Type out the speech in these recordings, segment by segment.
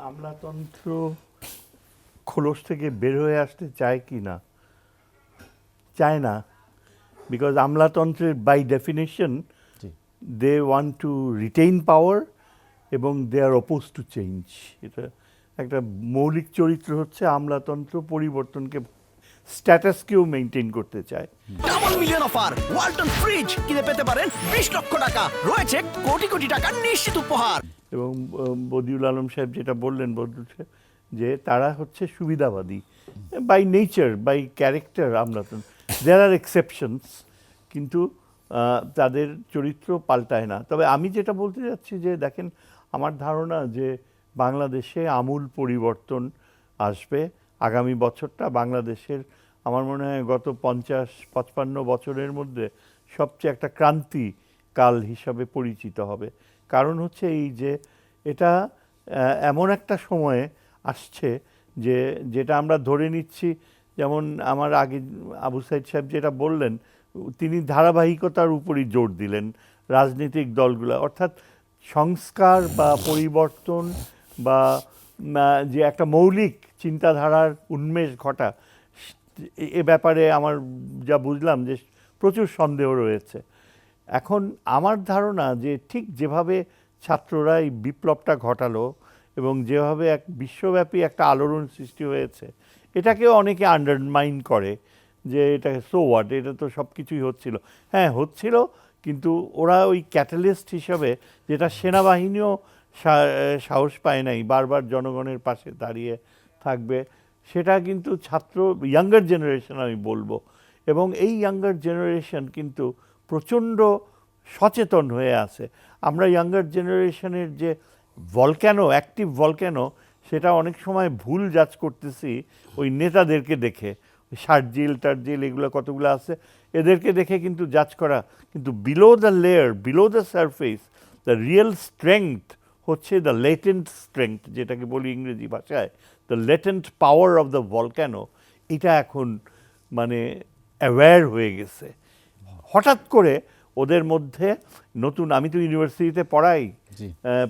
আমলাতন্ত্র খোলস থেকে বের হয়ে আসতে চায় কি না, চায় না, বিকজ আমলাতন্ত্রের by definition they want to retain power এবং they are oppose to change. এটা একটা মৌলিক চরিত্র হচ্ছে আমলাতন্ত্র পরিবর্তনকে, স্ট্যাটাসকেও মেনটেন করতে চায়। Double million offer Walton fridge কিনে পেতে পারেন 20 লক্ষ টাকা, রয়েছে কোটি কোটি টাকার নিশ্চিত উপহার। এবং বদিউল আলম সাহেব যেটা বললেন, বদিউল সাহেব, যে তারা হচ্ছে সুবিধাবাদী বাই নেচার, বাই ক্যারেক্টার। আমলাতন্ত্র, দেয়ার আর এক্সেপশনস, কিন্তু তাদের চরিত্র পাল্টায় না। তবে আমি যেটা বলতে যাচ্ছি যে দেখেন, আমার ধারণা যে বাংলাদেশে আমূল পরিবর্তন আসবে। আগামী বছরটা বাংলাদেশের, আমার মনে হয় গত 50-55 বছরের মধ্যে সবচেয়ে একটা ক্রান্তি কাল হিসাবে পরিচিত হবে। কারণ হচ্ছে এই যে এটা এমন একটা সময়ে আসছে যে যেটা আমরা ধরে নিচ্ছি, যেমন আমার আগে আবু সাইদ সাহেব যেটা বললেন, তিনি ধারাবাহিকতার উপরই জোর দিলেন। রাজনৈতিক দলগুলো, অর্থাৎ সংস্কার বা পরিবর্তন বা যে একটা মৌলিক চিন্তাধারার উন্মেষ ঘটা, এ ব্যাপারে আমার যা বুঝলাম যে প্রচুর সন্দেহ রয়েছে। এখন আমার ধারণা যে ঠিক যেভাবে ছাত্ররা এই বিপ্লবটা ঘটালো এবং যেভাবে এক বিশ্বব্যাপী একটা আলোড়ন সৃষ্টি হয়েছে, এটাকেও অনেকে আন্ডারমাইন করে যে এটা সো হোয়াট, এটা তো সব কিছুই হচ্ছিল। হ্যাঁ হচ্ছিল, কিন্তু ওরা ওই ক্যাটালিস্ট হিসাবে, যেটা সেনাবাহিনীও সাহস পায় নাই বারবার জনগণের পাশে দাঁড়িয়ে থাকবে, সেটা কিন্তু ছাত্র, ইয়াঙ্গার জেনারেশন আমি বলবো। এবং এই ইয়াঙ্গার জেনারেশন কিন্তু প্রচণ্ড সচেতন হয়ে আছে। আমরা ইয়াঙ্গার জেনারেশনের যে ভলক্যানো, অ্যাক্টিভ ভলক্যানো, সেটা অনেক সময় ভুল জাজ করতেছি ওই নেতাদেরকে দেখে। শারজিল টারজিল এগুলো কতগুলো আছে, এদেরকে দেখে কিন্তু জাজ করা। কিন্তু below the layer, below the surface, the real strength হচ্ছে দ্য লেটেন্ট স্ট্রেংথ, যেটাকে বলি ইংরেজি ভাষায় the latent power of the volcano. এটা এখন মানে অ্যাওয়্যার হয়ে গেছে হঠাৎ করে ওদের মধ্যে। নতুন, আমি তো ইউনিভার্সিটিতে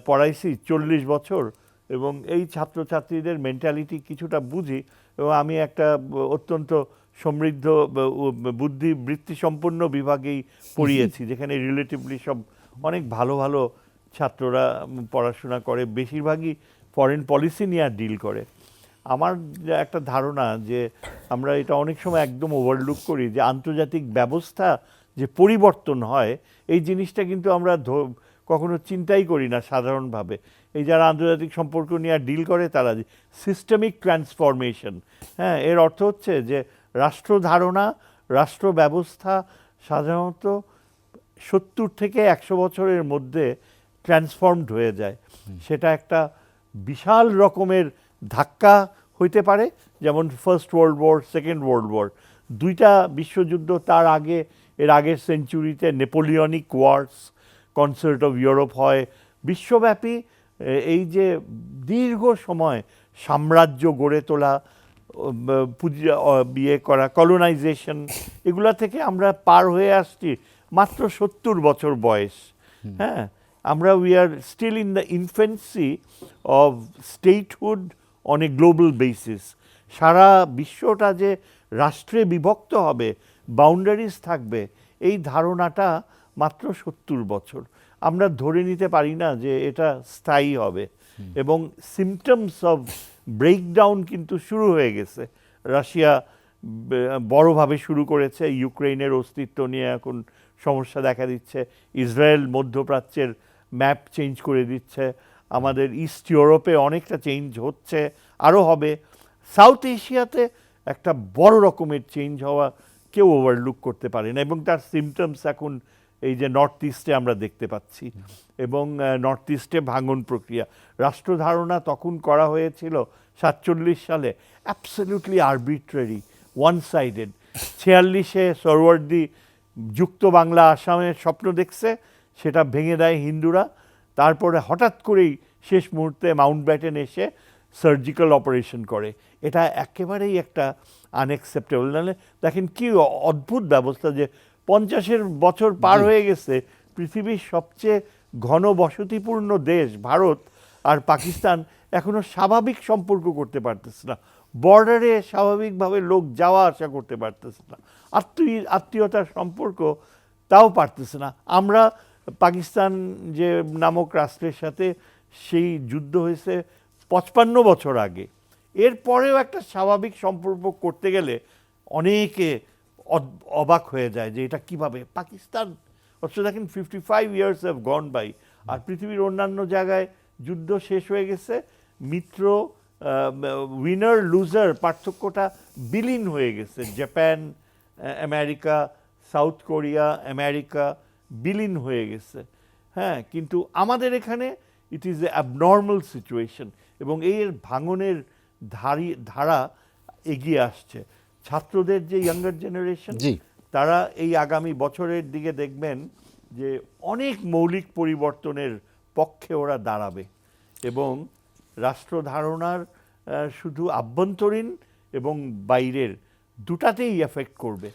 পড়াইছি 40 বছর, এবং এই ছাত্রছাত্রীদের মেন্টালিটি কিছুটা বুঝি। এবং আমি একটা অত্যন্ত সমৃদ্ধ বুদ্ধিবৃত্তি সম্পন্ন বিভাগেই পড়িয়েছি, যেখানে রিলেটিভলি সব অনেক ভালো ভালো ছাত্ররা পড়াশোনা করে, বেশিরভাগই ফরেন পলিসি নিয়ে ডিল করে। আমার একটা ধারণা যে আমরা এটা অনেক সময় একদম ওভারলুক করি, যে আন্তর্জাতিক ব্যবস্থা যে পরিবর্তন হয়, এই জিনিসটা কিন্তু আমরা কখনো চিন্তাই করি না সাধারণভাবে। এই যারা আন্তর্জাতিক সম্পর্ক নিয়ে ডিল করে, তারা সিস্টেমিক ট্রান্সফরমেশন, হ্যাঁ, এর অর্থ হচ্ছে যে রাষ্ট্র ধারণা, রাষ্ট্র ব্যবস্থা সাধারণত 70 থেকে 100 বছরের মধ্যে ট্রান্সফর্মড হয়ে যায়। সেটা একটা বিশাল রকমের ধাক্কা হইতে পারে, যেমন first world war, second world war, দুইটা বিশ্বযুদ্ধ, তার আগে, এর আগের সেঞ্চুরিতে Napoleonic wars, concert of Europe হয়, বিশ্বব্যাপী এই যে দীর্ঘ সময় সাম্রাজ্য গড়ে তোলা, বিয়ে করা, কলোনাইজেশন, এগুলা থেকে আমরা পার হয়ে আসছি মাত্র 70 বছর বয়স। হ্যাঁ, আমরা we are still in the infancy of statehood on a global basis. সারা বিশ্বটা যে রাষ্ট্রে বিভক্ত হবে, বাউন্ডারিজ থাকবে, এই ধারণাটা মাত্র 70 বছর। আমরা ধরে নিতে পারি না যে এটা স্থায়ী হবে। এবং সিমটমস অফ ব্রেকডাউন কিন্তু শুরু হয়ে গেছে। রাশিয়া বড়ভাবে শুরু করেছে, ইউক্রেনের অস্তিত্ব নিয়ে এখন সমস্যা দেখা দিচ্ছে। ইসরায়েল মধ্যপ্রাচ্যের ম্যাপ চেঞ্জ করে দিচ্ছে। আমাদের ইস্ট ইউরোপে অনেকটা চেঞ্জ হচ্ছে, আরও হবে। সাউথ এশিয়াতে একটা বড় রকমের চেঞ্জ হওয়া কেউ ওভারলুক করতে পারে না, এবং তার সিমটমস এখন এই যে নর্থ ইস্টে আমরা দেখতে পাচ্ছি। এবং নর্থ ইস্টে ভাঙন প্রক্রিয়া, রাষ্ট্রধারণা তখন করা হয়েছিল 47 সালে, অ্যাবসলিউটলি আরবিট্রারি, ওয়ান সাইডেড। 46-এ সোহরাওয়ার্দী যুক্ত বাংলা আসামের স্বপ্ন দেখছে, সেটা ভেঙে দেয় হিন্দুরা। তারপরে হঠাৎ করেই শেষ মুহূর্তে মাউন্টব্যাটেন এসে সার্জিক্যাল অপারেশন করে। এটা একেবারেই একটা আনএক্সেপ্টেবল। নাহলে দেখেন কি অদ্ভুত ব্যবস্থা, যে 50-এর বছর পার হয়ে গেছে, পৃথিবীর সবচেয়ে ঘন বসতিপূর্ণ দেশ ভারত আর পাকিস্তান এখনো স্বাভাবিক সম্পর্ক করতে পারতেছে না, বর্ডারে স্বাভাবিকভাবে লোক যাওয়া আসা করতে পারতেছে না, আত্মীয়তার সম্পর্ক তাও পারতেছে না। আমরা পাকিস্তান যে নামক রাষ্ট্রের সাথে সেই যুদ্ধ হয়েছে 55 বছর আগে, এরপরেও একটা স্বাভাবিক সম্পর্ক করতে গেলে অনেকে অবাক হয়ে যায় যে এটা কিভাবে পাকিস্তান। অথচ দেখেন 55 ইয়ার্স হ্যাভ গন বাই, আর পৃথিবীর অন্যান্য জায়গায় যুদ্ধ শেষ হয়ে গেছে, মিত্র উইনার লুজার পার্থক্যটা বিলীন হয়ে গেছে। Japan, America, south Korea, America বিলীন হয়ে গেছে। হ্যাঁ, কিন্তু আমাদের এখানে it is a abnormal situation, এবং এর ভাঙনের ধারা এগিয়ে আসছে। ছাত্রদের যে ইয়াঙ্গার জেনারেশন, জি। তারা এই আগামী বছরের দিকে দেখবেন যে অনেক মৌলিক পরিবর্তনের পক্ষে ওরা দাঁড়াবে, এবং রাষ্ট্র ধারণার শুধু আভ্যন্তরীণ এবং বাইরের দুটাতেই এফেক্ট করবে।